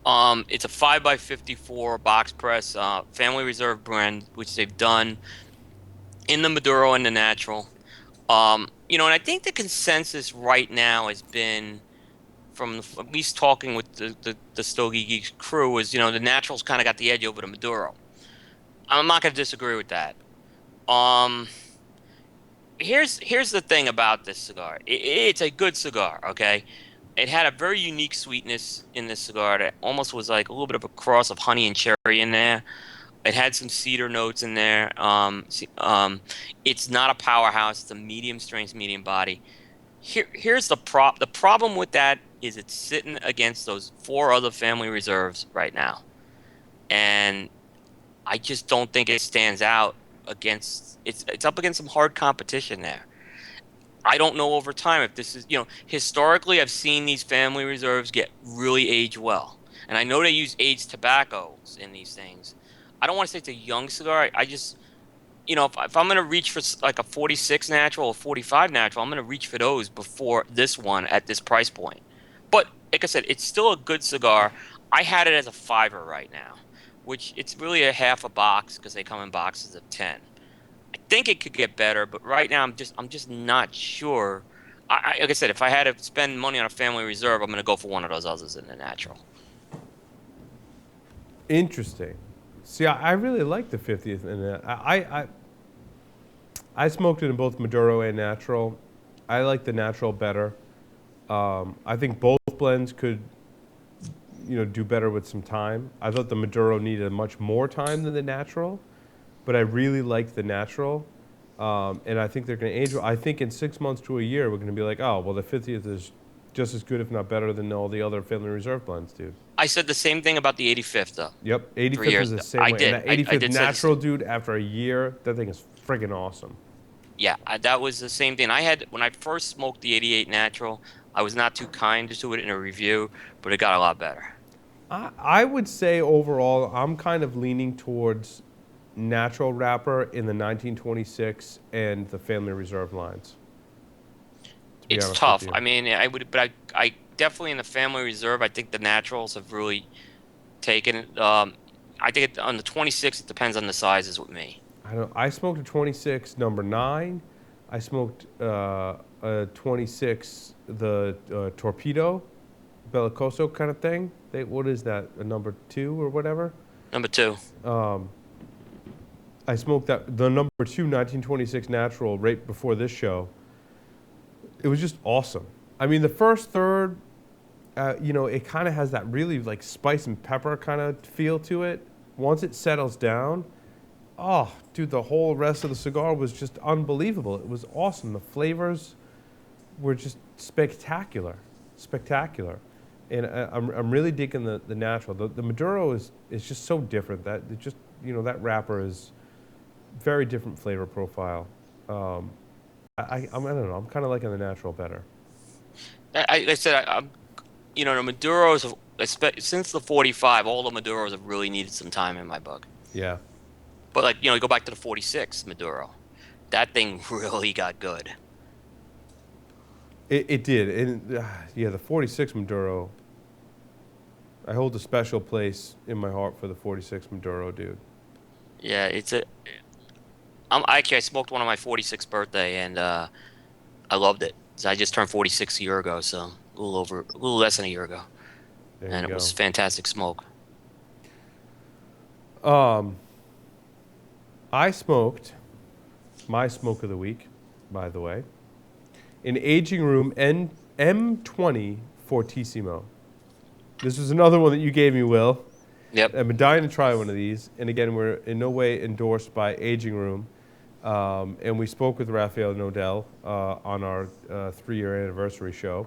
It's a 5x54 box press Family Reserve blend, which they've done in the Maduro and the natural. And I think the consensus right now has been from at least talking with the Stogie Geeks crew is, the naturals kind of got the edge over the Maduro. I'm not going to disagree with that. Um, here's the thing about this cigar. It's a good cigar, okay? It had a very unique sweetness in this cigar that almost was like a little bit of a cross of honey and cherry in there. It had some cedar notes in there. It's not a powerhouse. It's a medium strength, medium body. Here's the problem with that is it's sitting against those four other family reserves right now, and I just don't think it stands out against. It's up against some hard competition there. I don't know over time if this is, historically I've seen these family reserves get really age well. And I know they use aged tobaccos in these things. I don't want to say it's a young cigar. I just, if I'm going to reach for like a 46 natural or 45 natural, I'm going to reach for those before this one at this price point. But like I said, it's still a good cigar. I had it as a fiver right now, which it's really a half a box because they come in boxes of 10. I think it could get better, but right now I'm just not sure. Like I said, if I had to spend money on a family reserve, I'm going to go for one of those others in the natural. Interesting. See, I really like the 50th, and I smoked it in both Maduro and natural. I like the natural better. I think both blends could, do better with some time. I thought the Maduro needed much more time than the natural, but I really liked the natural. And I think they're going to age well. I think in 6 months to a year, we're going to be like, oh, well, the 50th is just as good, if not better, than all the other Family Reserve blends, dude. I said the same thing about the 85th, though. Yep, 85th 3 years is the ago. same I way. did. And that I 85th did say natural, dude, after a year, that thing is friggin' awesome. Yeah, that was the same thing. When I first smoked the 88 natural, I was not too kind to it in a review, but it got a lot better. I would say overall, I'm kind of leaning towards natural wrapper in the 1926 and the Family Reserve lines. To be It's honest with tough. you. I mean, I definitely in the family reserve, I think the naturals have really taken it. I think on the 26, it depends on the sizes with me. I smoked a 26 number 9. I smoked a 26 the torpedo, bellicoso kind of thing. What is that? A number 2 or whatever? Number 2. I smoked the number 2 1926 natural right before this show. It was just awesome. I mean, the first third, it kind of has that really like spice and pepper kind of feel to it. Once it settles down, oh, dude, the whole rest of the cigar was just unbelievable. It was awesome. The flavors were just spectacular, spectacular. And I'm really digging the natural. The Maduro is just so different. That it just that wrapper is very different flavor profile. I don't know. I'm kind of liking the natural better. I said, the Maduros, since the 45, all the Maduros have really needed some time in my book. Yeah. But like, you go back to the 46 Maduro. That thing really got good. It did. And yeah, the 46 Maduro. I hold a special place in my heart for the 46 Maduro, dude. Yeah, I smoked one on my 46th birthday, and I loved it. So I just turned 46 a year ago, so a little less than a year ago, and it was fantastic smoke. I smoked my smoke of the week, by the way, in Aging Room M20 Fortissimo. This was another one that you gave me, Will. Yep. I've been dying to try one of these. And again, we're in no way endorsed by Aging Room. And we spoke with Rafael Nodell on our 3-year anniversary show.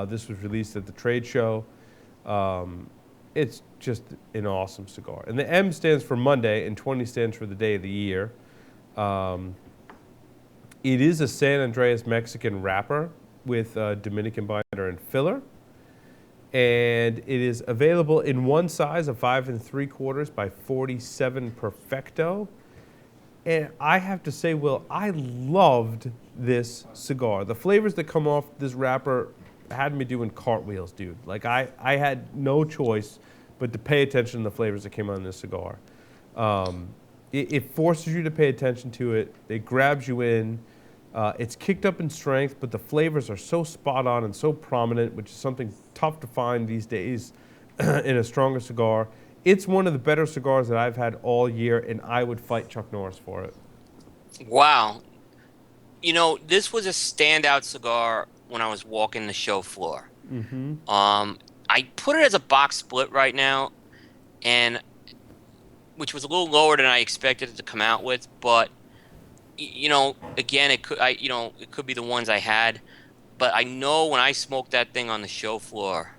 This was released at the trade show. It's just an awesome cigar. And the M stands for Monday, and 20 stands for the day of the year. Um, it is a San Andreas Mexican wrapper with Dominican binder and filler. And it is available in one size of 5 3/4 by 47 Perfecto. And I have to say, Will, I loved this cigar. The flavors that come off this wrapper had me doing cartwheels, dude. Like, I had no choice but to pay attention to the flavors that came on this cigar. It forces you to pay attention to it. It grabs you in. It's kicked up in strength, but the flavors are so spot on and so prominent, which is something tough to find these days in a stronger cigar. It's one of the better cigars that I've had all year, and I would fight Chuck Norris for it. Wow. You know, this was a standout cigar when I was walking the show floor. I put it as a box split right now, and which was a little lower than I expected it to come out with, but you know, again, it could be the ones I had, but I know when I smoked that thing on the show floor,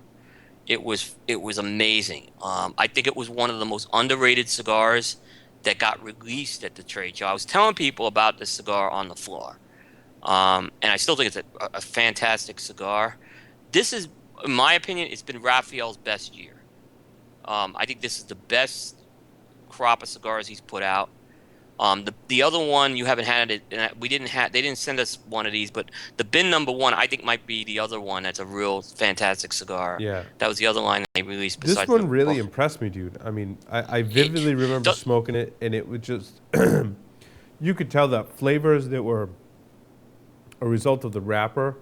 it was amazing. I think it was one of the most underrated cigars that got released at the trade show. I was telling people about this cigar on the floor, and I still think it's a fantastic cigar. This is, in my opinion, it's been Raphael's best year. I think this is the best crop of cigars he's put out. The other one you haven't had it, and we didn't have. They didn't send us one of these, but the bin number one I think might be the other one. That's a real fantastic cigar. Yeah. That was the other line they released. This Besides one really impressed me, dude. I mean, I vividly remember smoking it, and it was just, you could tell that flavors that were a result of the wrapper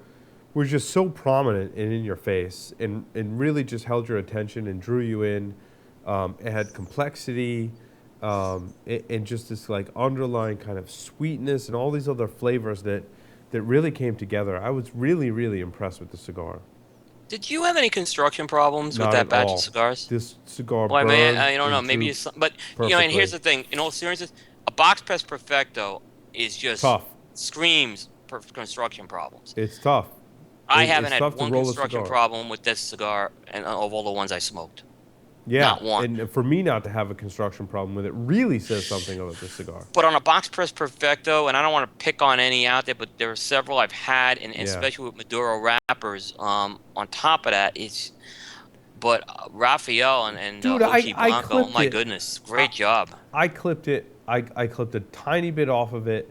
were just so prominent and in your face, and really just held your attention and drew you in. It had complexity. And just this like underlying kind of sweetness and all these other flavors that really came together. I was really, really impressed with the cigar. Did you have any construction problems with Not that at batch all. of cigars? This cigar Well, I burned mean, I don't know. and Maybe drew it's but you know. And here's perfectly. the thing. In all seriousness, a box press perfecto is just Tough. screams construction problems. It's tough. I haven't it's had tough to one roll a construction cigar. problem with this cigar, and of all the ones I smoked. Yeah, Not one. and for me not to have a construction problem with it really says something about this cigar. But on a box press perfecto, and I don't want to pick on any out there, but there are several I've had, and Yeah. especially with Maduro wrappers. On top of that, it's but Raphael and Dude, OG I Blanco. Oh clipped my it. goodness, great job. I clipped it. I clipped a tiny bit off of it,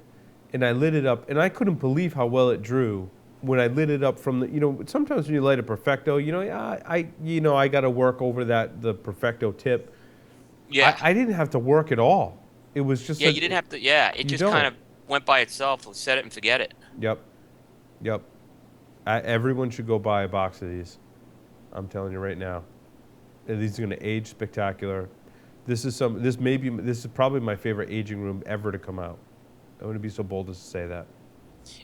and I lit it up, and I couldn't believe how well it drew when I lit it up from the. You know, sometimes when you light a perfecto, I got to work over the perfecto tip. Yeah, I didn't have to work at all. It was just. yeah, you didn't have to. Yeah, it you just don't. kind of went by itself. Set it and forget it. Yep. Everyone should go buy a box of these. I'm telling you right now. And these are going to age spectacular. This is probably my favorite aging room ever to come out. I wouldn't be so bold as to say that.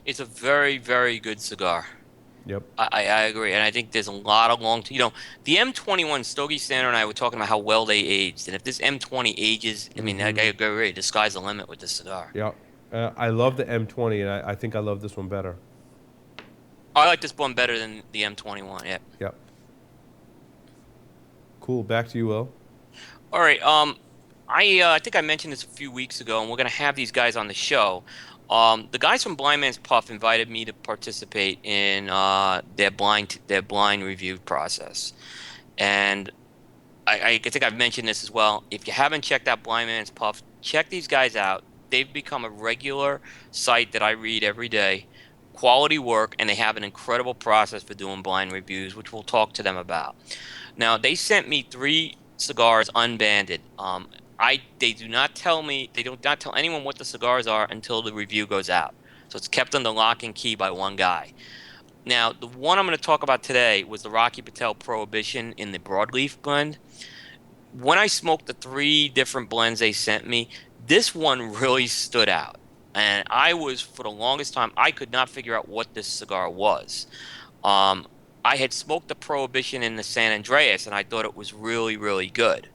It's a very, very good cigar. Yep. I agree, and I think there's a lot of the M21 Stogie Standard and I were talking about how well they aged, and if this M20 ages, I mean, I agree, the sky's the limit with this cigar. Yep. I love the M20, and I think I love this one better. I like this one better than the M21. Yeah. Yep. Cool. Back to you, Will. All right. I think I mentioned this a few weeks ago, and we're gonna have these guys on the show. The guys from Blind Man's Puff invited me to participate in their blind review process, and I think I've mentioned this as well. If you haven't checked out Blind Man's Puff, check these guys out. They've become a regular site that I read every day. Quality work, and they have an incredible process for doing blind reviews, which we'll talk to them about. Now, they sent me 3 cigars unbanded. They do not tell anyone what the cigars are until the review goes out. So it's kept under lock and key by one guy. Now, the one I'm going to talk about today was the Rocky Patel Prohibition in the Broadleaf blend. When I smoked the 3 different blends they sent me, this one really stood out. And for the longest time, I could not figure out what this cigar was. I had smoked the Prohibition in the San Andreas, and I thought it was really, really good.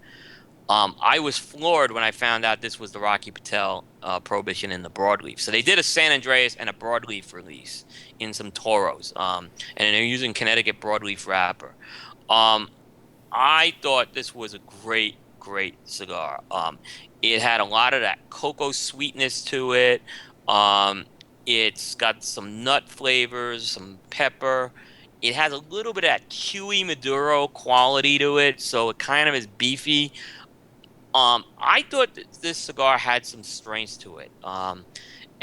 I was floored when I found out this was the Rocky Patel Prohibition in the Broadleaf. So they did a San Andreas and a Broadleaf release in some Toros, and they're using Connecticut Broadleaf wrapper. I thought this was a great cigar. It had a lot of that cocoa sweetness to it. Um, it's got some nut flavors, some pepper. It has a little bit of that chewy Maduro quality to it, so it kind of is beefy. I thought that this cigar had some strengths to it.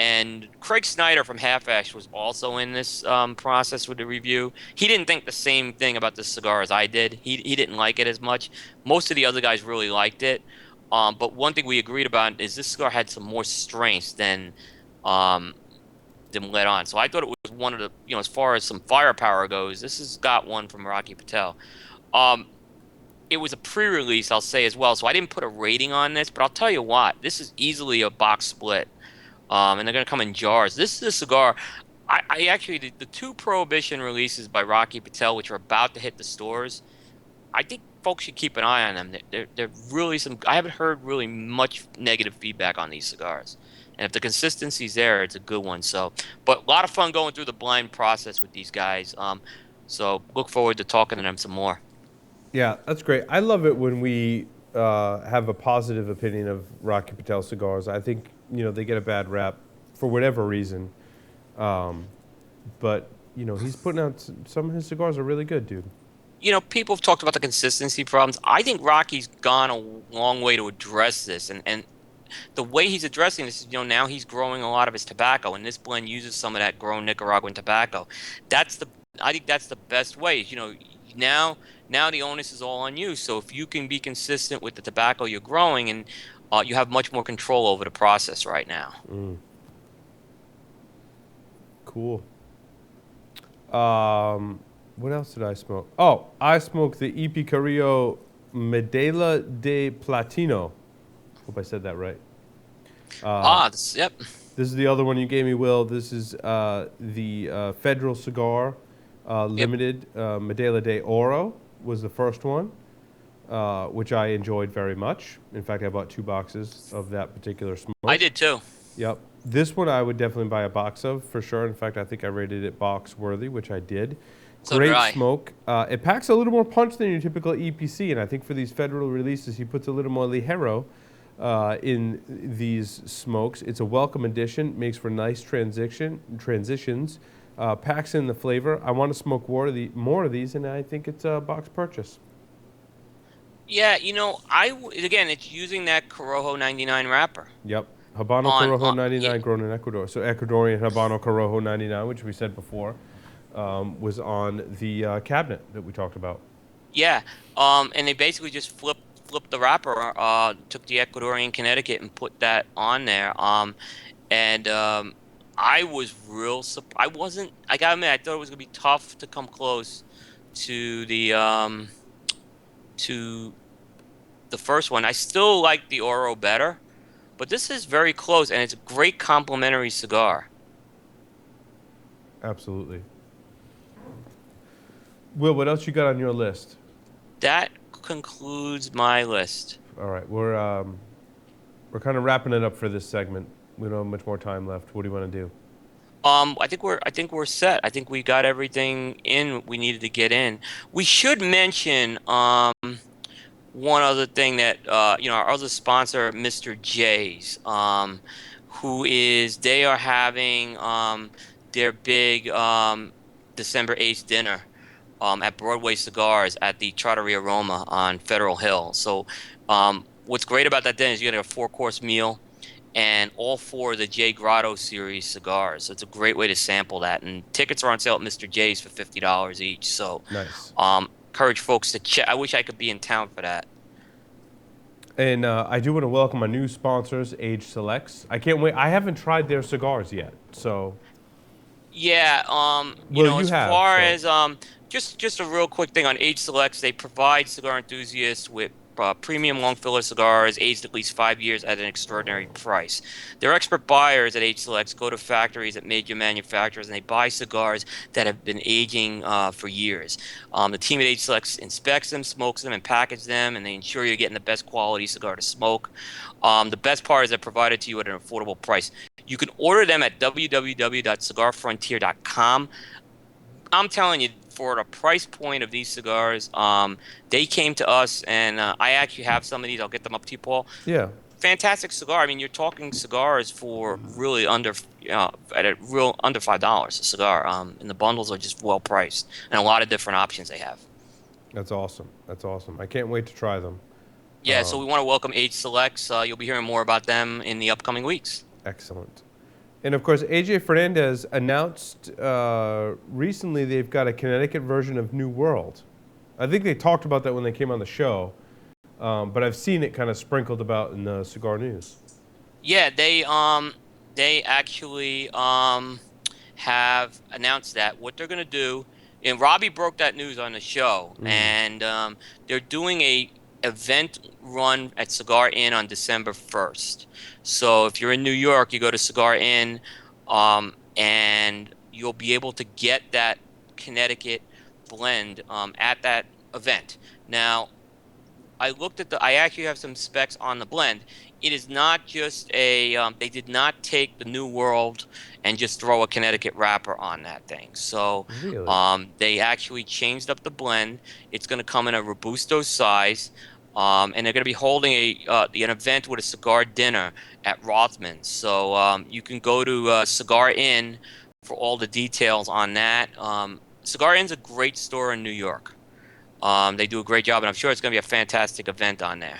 And Craig Snyder from Half Ash was also in this process with the review. He didn't think the same thing about this cigar as I did. He didn't like it as much. Most of the other guys really liked it. But one thing we agreed about is this cigar had some more strengths um, than let on. So I thought it was one of the, as far as some firepower goes, this has got one from Rocky Patel. Um, it was a pre-release, I'll say as well, so I didn't put a rating on this, but I'll tell you what, this is easily a box split. And they're gonna come in jars. This is a cigar. I actually the two Prohibition releases by Rocky Patel, which are about to hit the stores. I think folks should keep an eye on them. They're really some. I haven't heard really much negative feedback on these cigars, and if the consistency's there, it's a good one. So, but a lot of fun going through the blind process with these guys. So look forward to talking to them some more. Yeah, that's great. I love it when we have a positive opinion of Rocky Patel cigars. I think they get a bad rap for whatever reason, but he's putting out some of his cigars are really good, dude. People have talked about the consistency problems. I think Rocky's gone a long way to address this, and the way he's addressing this is, now he's growing a lot of his tobacco, and this blend uses some of that grown Nicaraguan tobacco. That's the, I think that's the best way. Now the onus is all on you. So if you can be consistent with the tobacco you're growing, and you have much more control over the process right now. Cool. What else did I smoke? Oh, I smoked the EP Carrillo Medalla de Platino. Hope I said that right. Yep. This is the other one you gave me, Will. This is the Federal Cigar Limited Medalla de Oro was the first one, which I enjoyed very much. In fact, I bought 2 boxes of that particular smoke. I did too. Yep. This one I would definitely buy a box of for sure. In fact, I think I rated it box worthy, which I did. So Great did I. smoke. It packs a little more punch than your typical EPC, and I think for these Federal releases, he puts a little more ligero in these smokes. It's a welcome addition, makes for nice transitions, packs in the flavor. I want to smoke more of these, and I think it's a box purchase. Yeah, again, it's using that Corojo 99 wrapper. Yep. Habano Corojo 99 grown in Ecuador. So Ecuadorian Habano Corojo 99, which we said before, was on the cabinet that we talked about. Yeah, and they basically just flipped the wrapper, took the Ecuadorian Connecticut and put that on there. I was real I wasn't. I gotta admit, I thought it was gonna be tough to come close to the first one. I still like the Oro better, but this is very close, and it's a great complimentary cigar. Absolutely. Will, what else you got on your list? That concludes my list. All right, we're kind of wrapping it up for this segment. We don't have much more time left. What do you want to do? I think we're set. I think we got everything in we needed to get in. We should mention one other thing that our other sponsor, Mr. J's, they are having their big December 8th dinner at Broadway Cigars at the Trattoria Roma on Federal Hill. So what's great about that dinner is you get a 4-course meal and all 4 of the J Grotto series cigars. So it's a great way to sample that. And tickets are on sale at Mr. J's for $50 each. So nice. Encourage folks to check. I wish I could be in town for that. And I do want to welcome our new sponsors, Age Selects. I can't wait. I haven't tried their cigars yet, so. Yeah, just a real quick thing on Age Selects, they provide cigar enthusiasts with premium long filler cigars aged at least 5 years at an extraordinary price. Their expert buyers at Age Selects go to factories at major manufacturers and they buy cigars that have been aging for years. The team at Age Selects inspects them, smokes them, and packages them, and they ensure you're getting the best quality cigar to smoke. The best part is they're provided to you at an affordable price. You can order them at www.cigarfrontier.com. I'm telling you, for the price point of these cigars, they came to us, and I actually have some of these. I'll get them up to you, Paul. Yeah. Fantastic cigar. I mean, you're talking cigars for really under, at a real under $5 a cigar. And the bundles are just well priced, and a lot of different options they have. That's awesome. That's awesome. I can't wait to try them. Yeah, so we want to welcome Age Selects. You'll be hearing more about them in the upcoming weeks. Excellent. And of course, AJ Fernandez announced recently they've got a Connecticut version of New World. I think they talked about that when they came on the show, but I've seen it kind of sprinkled about in the cigar news. Yeah, they actually have announced that what they're going to do, and Robbie broke that news on the show, and they're doing a event run at Cigar Inn on December 1st. So if you're in New York, you go to Cigar Inn, and you'll be able to get that Connecticut blend at that event. Now, I actually have some specs on the blend. It is not just a, they did not take the New World and just throw a Connecticut wrapper on that thing. So Really? they actually changed up the blend. It's going to come in a Robusto size, and they're going to be holding an event with a cigar dinner at Rothman's. So you can go to Cigar Inn for all the details on that. Cigar Inn's a great store in New York. They do a great job, and I'm sure it's going to be a fantastic event on there.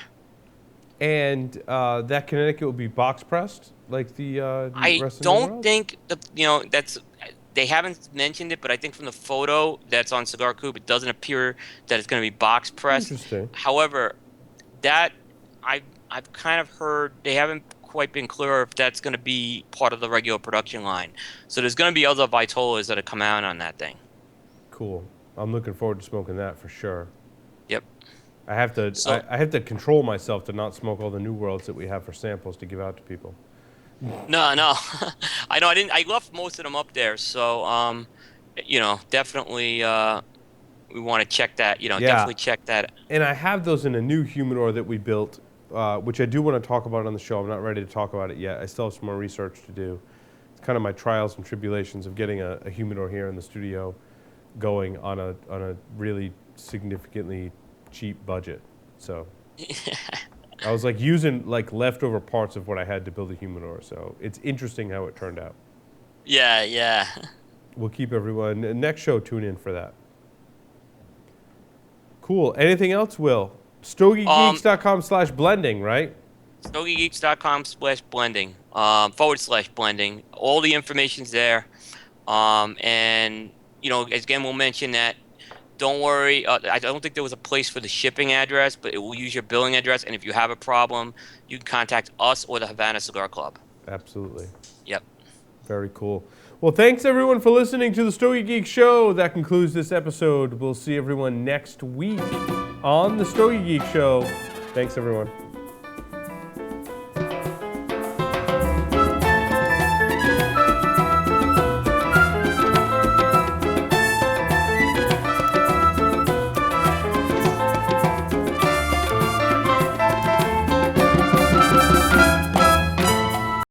And that Connecticut will be box pressed like the I rest of the don't world? think they haven't mentioned it, but I think from the photo that's on Cigar Coop, it doesn't appear that it's going to be box pressed. Interesting. However, that I've kind of heard they haven't quite been clear if that's going to be part of the regular production line. So there's going to be other Vitolas that have come out on that thing. Cool. I'm looking forward to smoking that for sure. Yep. I have to I have to control myself to not smoke all the New Worlds that we have for samples to give out to people. No. I know I left most of them up there, so definitely we want to check that, definitely check that. And I have those in a new humidor that we built, which I do want to talk about on the show. I'm not ready to talk about it yet. I still have some more research to do. It's kind of my trials and tribulations of getting a humidor here in the studio going on a really significantly cheap budget. So I was like using like leftover parts of what I had to build a humidor. So it's interesting how it turned out. Yeah. We'll keep everyone, next show, tune in for that. Cool. Anything else, Will? StogieGeeks.com/blending, right? StogieGeeks.com/blending, /blending. All the information's there. And, again, we'll mention that. Don't worry. I don't think there was a place for the shipping address, but it will use your billing address. And if you have a problem, you can contact us or the Havana Cigar Club. Absolutely. Yep. Very cool. Well, thanks everyone for listening to the Stogie Geek Show. That concludes this episode. We'll see everyone next week on the Stogie Geek Show. Thanks everyone.